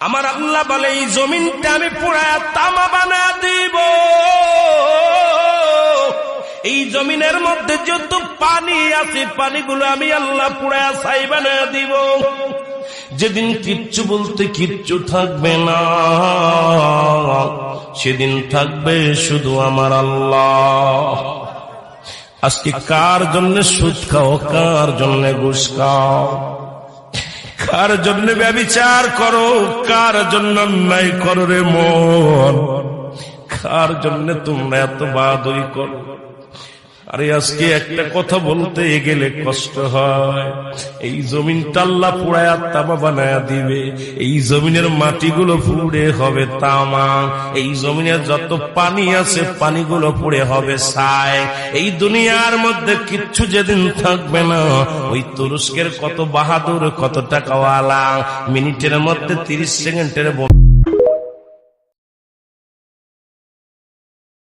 আমার আল্লাহ বলে এই জমিনটা আমি পুরায়া তামা বানা দিব। এই জমিনের মধ্যে যত পানি আছে পানিগুলো আমি আল্লাহ পুরায়া ছাই বানা দিব। যেদিন কিচ্ছু বলতে কিচ্ছু থাকবে না, সেদিন থাকবে শুধু আমার আল্লাহ। আজকে কার জন্য সুদ খাও, কার জন্য ঘুষ খাও, কার জন্য ব্যভিচার করো, কার জন্য অন্যায় করো রে মন, কার জন্য তোমরা এত বাহাদুরি করো। আরে আজকে একটা কথা বলতে গেলে কষ্ট হয়। এই জমিনটা আল্লাহ পুরায়া তামা বানায়া দিবে। এই জমিনের মাটিগুলো পুড়ে হবে তামা। এই জমিনের যত পানি আছে পানিগুলো পুড়ে হবে ছাই। এই দুনিয়ার মধ্যে কিচ্ছু যেদিন থাকবে না, ওই তুরস্কের কত বাহাদুর, কত টাকাওয়ালা মিনিটের মধ্যে 30 সেকেন্ডের